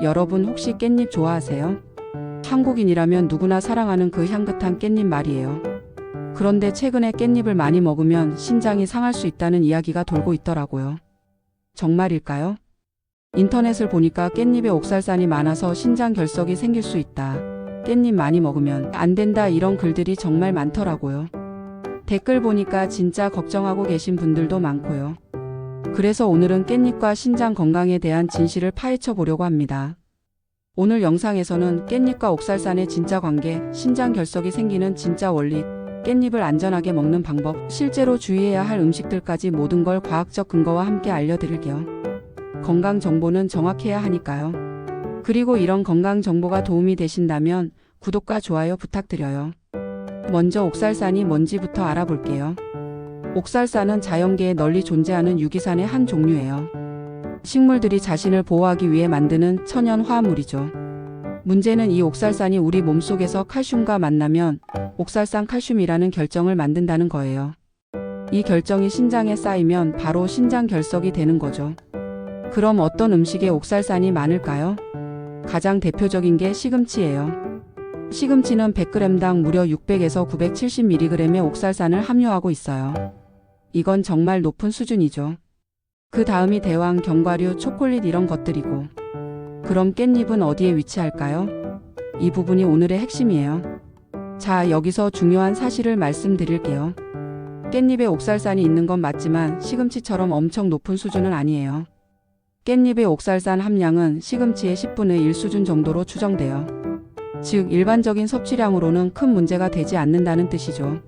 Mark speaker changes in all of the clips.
Speaker 1: 여러분 혹시 깻잎 좋아하세요? 한국인이라면 누구나 사랑하는 그 향긋한 깻잎 말이에요. 그런데 최근에 깻잎을 많이 먹으면 신장이 상할 수 있다는 이야기가 돌고 있더라고요. 정말일까요? 인터넷을 보니까 깻잎에 옥살산이 많아서 신장 결석이 생길 수 있다. 깻잎 많이 먹으면 안 된다, 이런 글들이 정말 많더라고요. 댓글 보니까 진짜 걱정하고 계신 분들도 많고요. 그래서 오늘은 깻잎과 신장 건강에 대한 진실을 파헤쳐 보려고 합니다. 오늘 영상에서는 깻잎과 옥살산의 진짜 관계, 신장 결석이 생기는 진짜 원리, 깻잎을 안전하게 먹는 방법, 실제로 주의해야 할 음식들까지 모든 걸 과학적 근거와 함께 알려드릴게요. 건강 정보는 정확해야 하니까요. 그리고 이런 건강 정보가 도움이 되신다면 구독과 좋아요 부탁드려요. 먼저 옥살산이 뭔지부터 알아볼게요. 옥살산은 자연계에 널리 존재하는 유기산의 한 종류예요. 식물들이 자신을 보호하기 위해 만드는 천연 화합물이죠. 문제는 이 옥살산이 우리 몸속에서 칼슘과 만나면 옥살산 칼슘이라는 결정을 만든다는 거예요. 이 결정이 신장에 쌓이면 바로 신장 결석이 되는 거죠. 그럼 어떤 음식에 옥살산이 많을까요? 가장 대표적인 게 시금치예요. 시금치는 100g당 무려 600에서 970mg의 옥살산을 함유하고 있어요. 이건 정말 높은 수준이죠. 그 다음이 대왕, 견과류, 초콜릿 이런 것들이고. 그럼 깻잎은 어디에 위치할까요? 이 부분이 오늘의 핵심이에요. 자, 여기서 중요한 사실을 말씀드릴게요. 깻잎에 옥살산이 있는 건 맞지만 시금치처럼 엄청 높은 수준은 아니에요. 깻잎의 옥살산 함량은 시금치의 10분의 1 수준 정도로 추정돼요. 즉, 일반적인 섭취량으로는 큰 문제가 되지 않는다는 뜻이죠.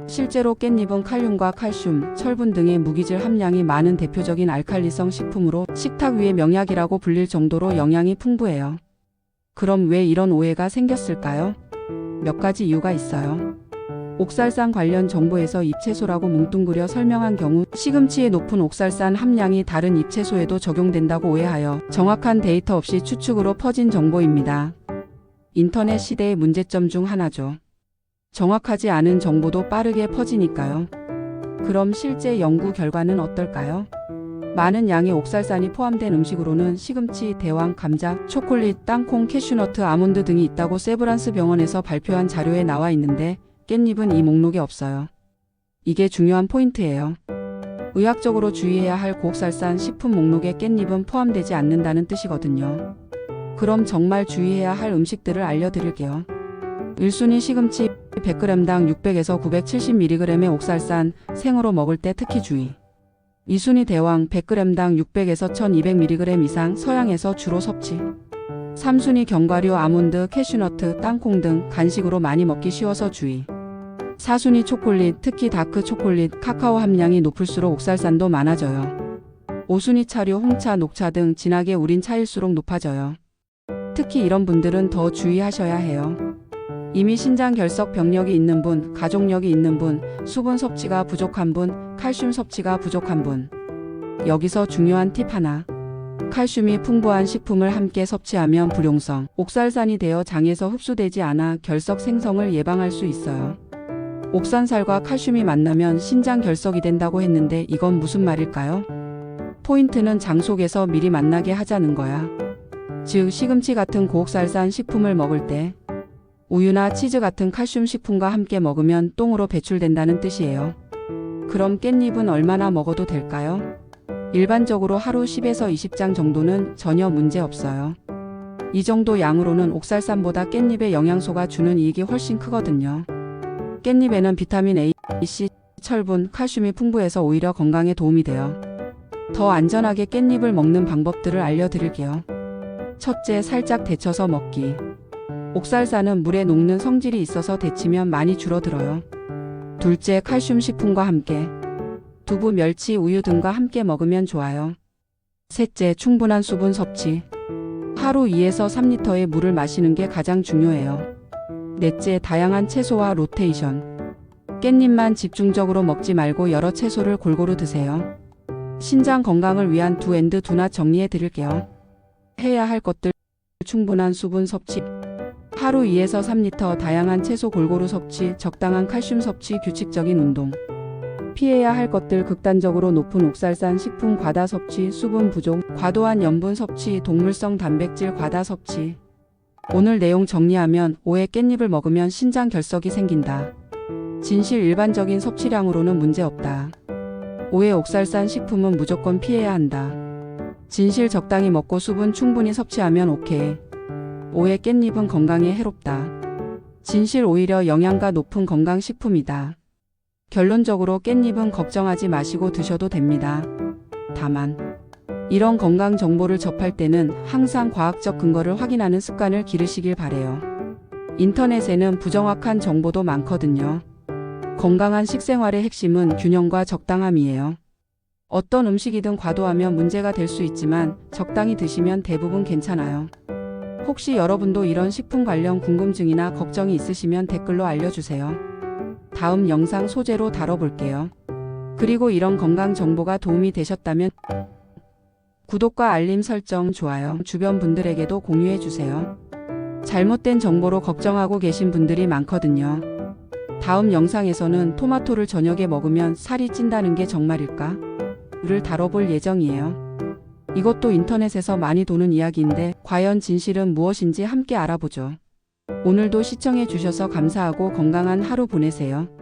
Speaker 1: 실제로 깻잎은 칼륨과 칼슘, 철분 등의 무기질 함량이 많은 대표적인 알칼리성 식품으로 식탁 위의 명약이라고 불릴 정도로 영양이 풍부해요. 그럼 왜 이런 오해가 생겼을까요? 몇 가지 이유가 있어요. 옥살산 관련 정보에서 잎채소라고 뭉뚱그려 설명한 경우 시금치의 높은 옥살산 함량이 다른 잎채소에도 적용된다고 오해하여 정확한 데이터 없이 추측으로 퍼진 정보입니다. 인터넷 시대의 문제점 중 하나죠. 정확하지 않은 정보도 빠르게 퍼지니까요. 그럼 실제 연구 결과는 어떨까요? 많은 양의 옥살산이 포함된 음식으로는 시금치, 대왕, 감자, 초콜릿, 땅콩, 캐슈너트, 아몬드 등이 있다고 세브란스 병원에서 발표한 자료에 나와 있는데 깻잎은 이 목록에 없어요. 이게 중요한 포인트예요. 의학적으로 주의해야 할 고옥살산 식품 목록에 깻잎은 포함되지 않는다는 뜻이거든요. 그럼 정말 주의해야 할 음식들을 알려드릴게요. 1순위 시금치 100g당 600에서 970mg의 옥살산, 생으로 먹을 때 특히 주의. 2순위 대왕 100g당 600에서 1200mg 이상, 서양에서 주로 섭취. 3순위 견과류, 아몬드, 캐슈너트, 땅콩 등 간식으로 많이 먹기 쉬워서 주의. 4순위 초콜릿, 특히 다크 초콜릿, 카카오 함량이 높을수록 옥살산도 많아져요. 5순위 차류, 홍차, 녹차 등 진하게 우린 차일수록 높아져요. 특히 이런 분들은 더 주의하셔야 해요. 이미 신장 결석 병력이 있는 분, 가족력이 있는 분, 수분 섭취가 부족한 분, 칼슘 섭취가 부족한 분. 여기서 중요한 팁 하나. 칼슘이 풍부한 식품을 함께 섭취하면 불용성, 옥살산이 되어 장에서 흡수되지 않아 결석 생성을 예방할 수 있어요. 옥산살과 칼슘이 만나면 신장 결석이 된다고 했는데 이건 무슨 말일까요? 포인트는 장 속에서 미리 만나게 하자는 거야. 즉, 시금치 같은 고옥살산 식품을 먹을 때 우유나 치즈 같은 칼슘 식품과 함께 먹으면 똥으로 배출된다는 뜻이에요. 그럼 깻잎은 얼마나 먹어도 될까요? 일반적으로 하루 10에서 20장 정도는 전혀 문제 없어요. 이 정도 양으로는 옥살산보다 깻잎의 영양소가 주는 이익이 훨씬 크거든요. 깻잎에는 비타민 A, C, 철분, 칼슘이 풍부해서 오히려 건강에 도움이 돼요. 더 안전하게 깻잎을 먹는 방법들을 알려드릴게요. 첫째, 살짝 데쳐서 먹기. 옥살산은 물에 녹는 성질이 있어서 데치면 많이 줄어들어요. 둘째, 칼슘 식품과 함께. 두부, 멸치, 우유 등과 함께 먹으면 좋아요. 셋째, 충분한 수분 섭취. 하루 2에서 3리터의 물을 마시는 게 가장 중요해요. 넷째, 다양한 채소와 로테이션. 깻잎만 집중적으로 먹지 말고 여러 채소를 골고루 드세요. 신장 건강을 위한 두 앤드 두나 정리해 드릴게요. 해야 할 것들: 충분한 수분 섭취, 하루 2에서 3리터 다양한 채소 골고루 섭취, 적당한 칼슘 섭취, 규칙적인 운동. 피해야 할 것들 극단적으로 높은 옥살산 식품 과다 섭취, 수분 부족, 과도한 염분 섭취, 동물성 단백질 과다 섭취. 오늘 내용 정리하면 5회 깻잎을 먹으면 신장 결석이 생긴다. 진실 일반적인 섭취량으로는 문제없다. 5회 옥살산 식품은 무조건 피해야 한다. 진실 적당히 먹고 수분 충분히 섭취하면 오케이. 5회 깻잎은 건강에 해롭다. 진실 오히려 영양가 높은 건강식품이다. 결론적으로 깻잎은 걱정하지 마시고 드셔도 됩니다. 다만 이런 건강 정보를 접할 때는 항상 과학적 근거를 확인하는 습관을 기르시길 바래요. 인터넷에는 부정확한 정보도 많거든요. 건강한 식생활의 핵심은 균형과 적당함이에요. 어떤 음식이든 과도하면 문제가 될 수 있지만 적당히 드시면 대부분 괜찮아요. 혹시 여러분도 이런 식품 관련 궁금증이나 걱정이 있으시면 댓글로 알려주세요. 다음 영상 소재로 다뤄볼게요. 그리고 이런 건강 정보가 도움이 되셨다면 구독과 알림 설정, 좋아요, 주변 분들에게도 공유해주세요. 잘못된 정보로 걱정하고 계신 분들이 많거든요. 다음 영상에서는 토마토를 저녁에 먹으면 살이 찐다는 게 정말일까? 를 다뤄볼 예정이에요. 이것도 인터넷에서 많이 도는 이야기인데 과연 진실은 무엇인지 함께 알아보죠. 오늘도 시청해 주셔서 감사하고 건강한 하루 보내세요.